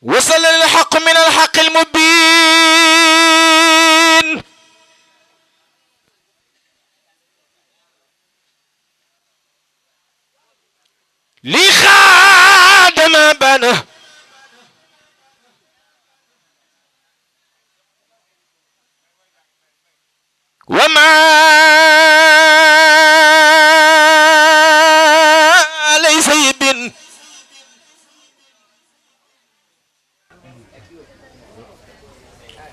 وصل الحق من الحق المبين لخادم بنه وما ليس يبن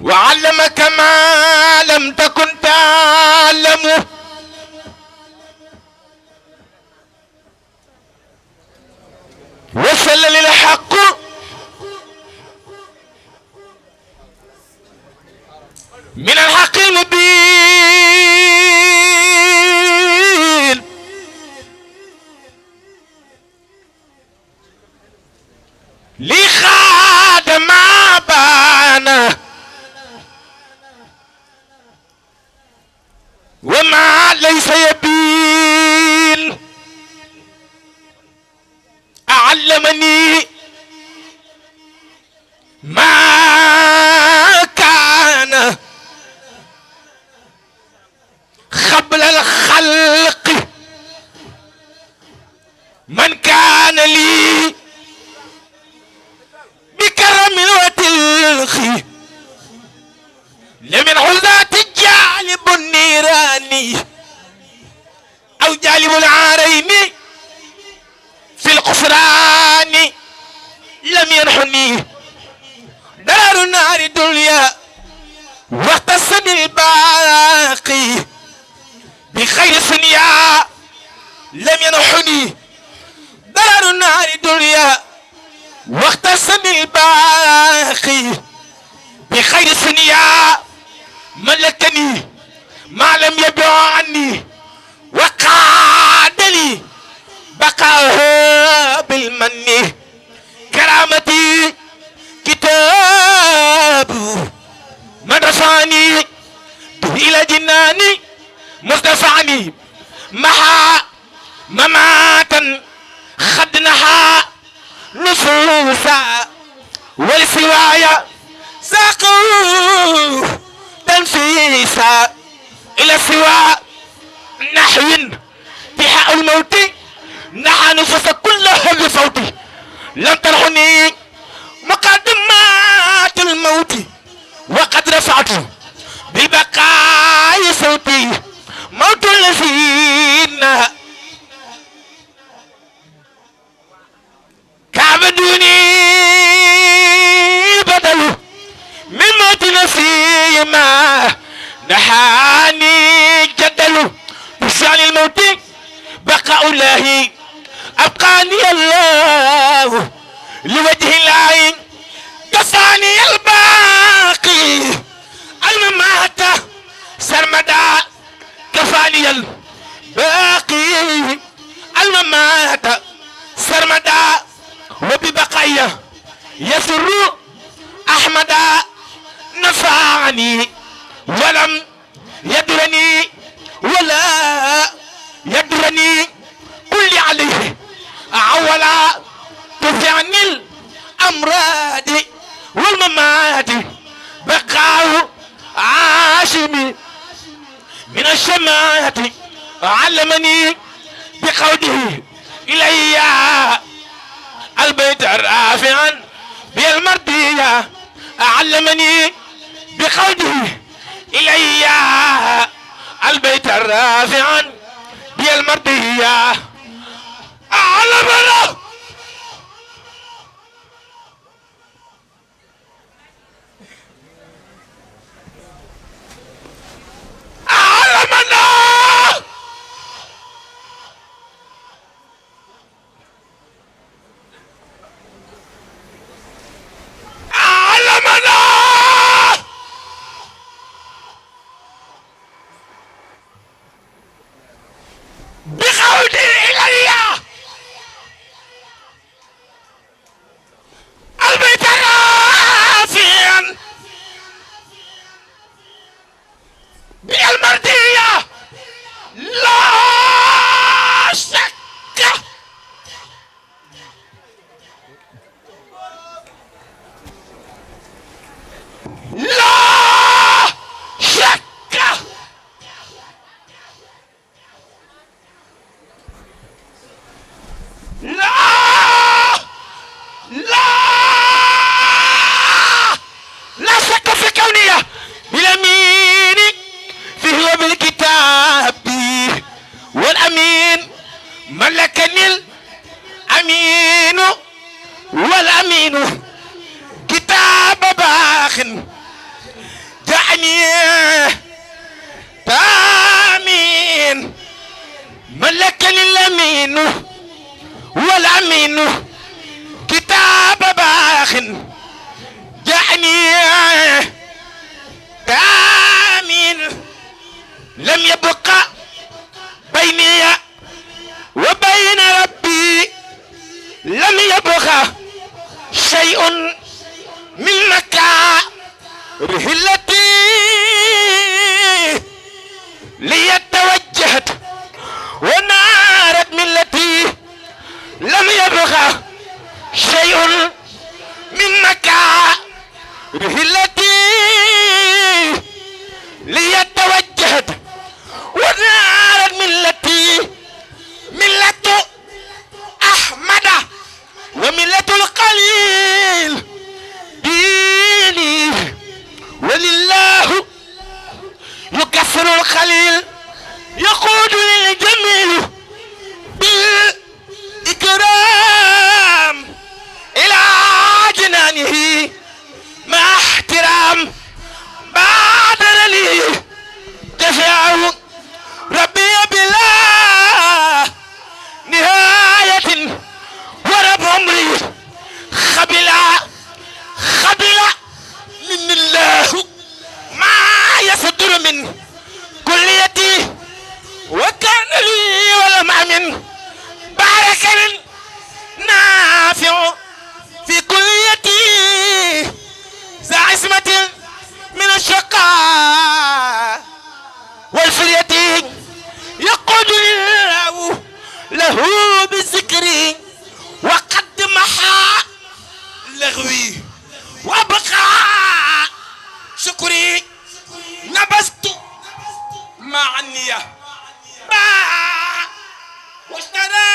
وعلمك ما لم تكن تعلمه وصل للحق من الحق المبين لخادم ما بان وما ليس يبين أعلمني ما كان قبل الخلق من كان لي بكرم وتلخي لمن عزات جالب النيراني أو جالب العارين في القصران لم ينحني دار النار دنيا واختص بالباقي بخير سنيا لم ينحني دار النار دنيا واختص بالباقي بخير سنيا ملكني ما لم يبيع عني وقعد لي بقاه بالمن كرامتي كتاب مدفعني إلى جناني مصطفاني محا مماتا خدنها نصوصا والسوايا ساقوا تنفيسا إلى سواء نحو بحاء الموت نحى نفس كلها بصوتي لم ترحني مقدمات الموت وقد رفعت ببقاء صوتي موت الذين كعبدوني بدلوا من موت نسيما نحاني جدلوا بشأن الموت بقاء الله أبقاني الله لوجه الله كفاني الباقي الممات سرمدا كفاني الباقي الممات سرمدا وببقايا يسر أحمد نفعني ولم يدرني ولا يدرني كل عليه عولا تفعني الأمراض والممات بقاء عاشمي من الشمات علمني بقوله إلي البيت رافعا بالمردية علمني بقوله إلي البيت رافعا بالمردية علمنا بقوله الأمين والأمين كتاب باخ جعني تامين ملكني الأمين والأمين كتاب باخ جعني تامين لم يبقى بيني وبين ربي لم يبقى شيء من مكاره التي ليتوجهت ونارت ملتي لم يبقى شيء من مكاره التي ليتوجهت ونارت ملتي ملة أحمد وملة القليل ديني ولله يكسر الخليل يقود للجميل بالإكرام إلى جنانه مع احترام بادر لي دفع ربي بلا نهاية ورب عمري خبلا من الله ما يصدر من كليتي وكان لي ولم أمن بارك نافع في كليتي ذا عصمة من الشقاء والفرية يقود الله له بالذكر وقد محى لغوي وابقى شكري نبست مع النية واشترى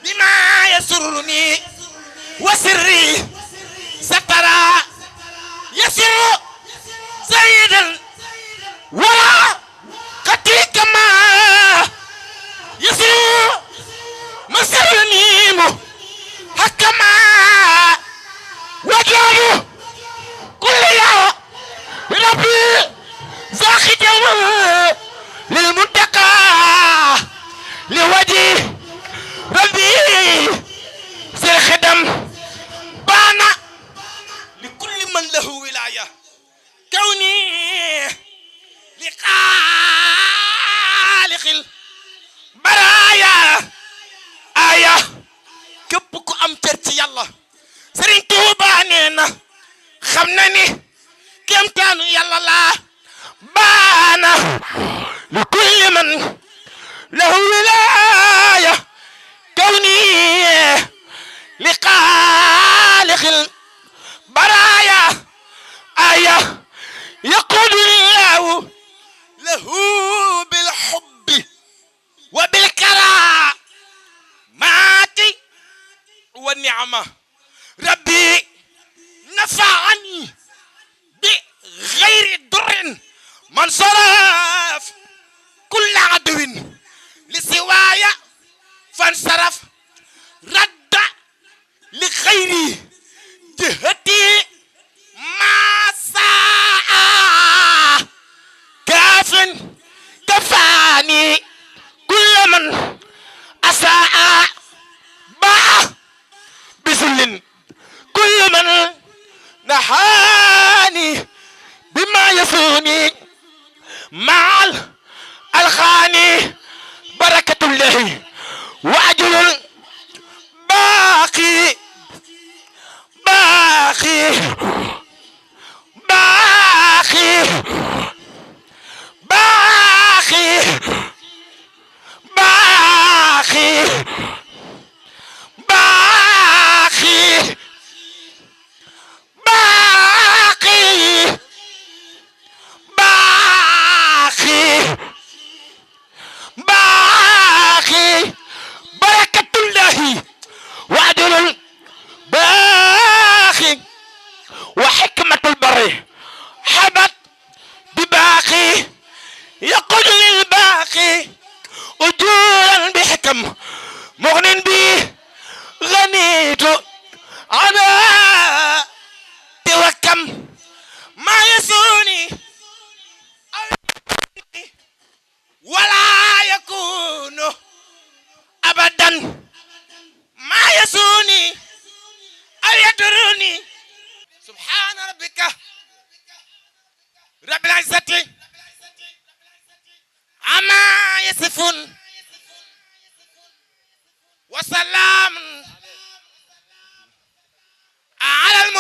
بما يسرني وسري سترى يسر سيدا ولا قتيك ما يسر مسرني حكما وجعله كل يوم ربي زاخي جوه للمنتقى لوجه ربي زي الخدم بانا لكل من له ولاية كوني لخالق البرايا آية كبكو أمترتي يالله سرين توبا نينا خمناني كم كانوا يالله لا بانا لكل من له ولاية كوني لخالق البرايا آية يقول الله له بالحب وبالكرامات والنعمة ربي نفعني بغير ضر من صرف كل عدو لسوايا فانصرف رد لغيري جهتي ما ساء كاف كفاني كل من أساء باع بذل كل من نحاني بما يسوني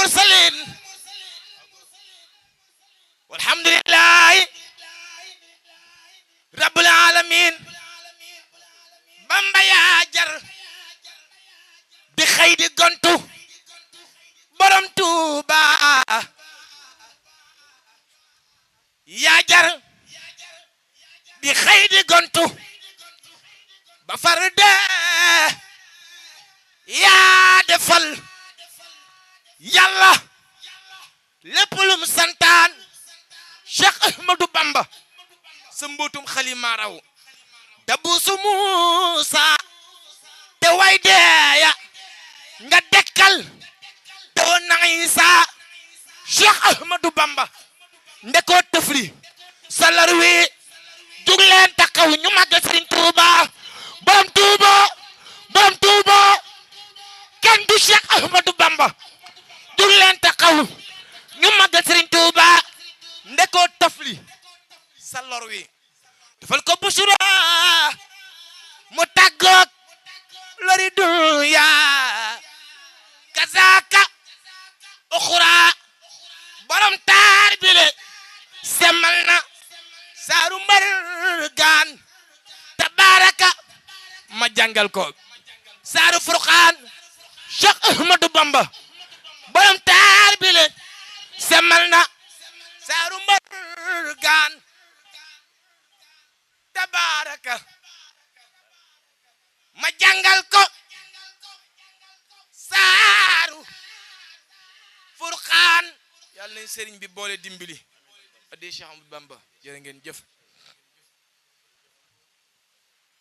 المرسلين والحمد لله رب العالمين بامبا يا جر di xëy di gontu borom Tuuba yaa jar di xëy di gontu ba far dee yaa defal yàlla lépp lum santaan Cheikh Ahmadou Bamba sa mbootum xalima raw da buusu Muusa te way deeya nga dekkal te woon na Isa Cheikh Ahmadou Bamba ndekoo tëfli salar wi jug leen taxaw ñu màggal Serigne Touba borom Touba borom Touba kenn du Cheikh Ahmadou Bamba jug leen taxaw ñu màggal Serigne Touba ndekoo tëfli salar wi defal ko busura mu tàggoog lori dunya kazaka ukhra borom taar bile semal na saaru mbargaan tabaraka ma jàngal ko saaru furqaan Cheikh Ahmadou Bamba borom taar bile semal na saaru mbargaan tabaraka ma jàngal ko saaru furqaan yàlla nañ sëriñ bi boole dimbali addi Cheikh Ahmadou Bamba jërë ngeen jëf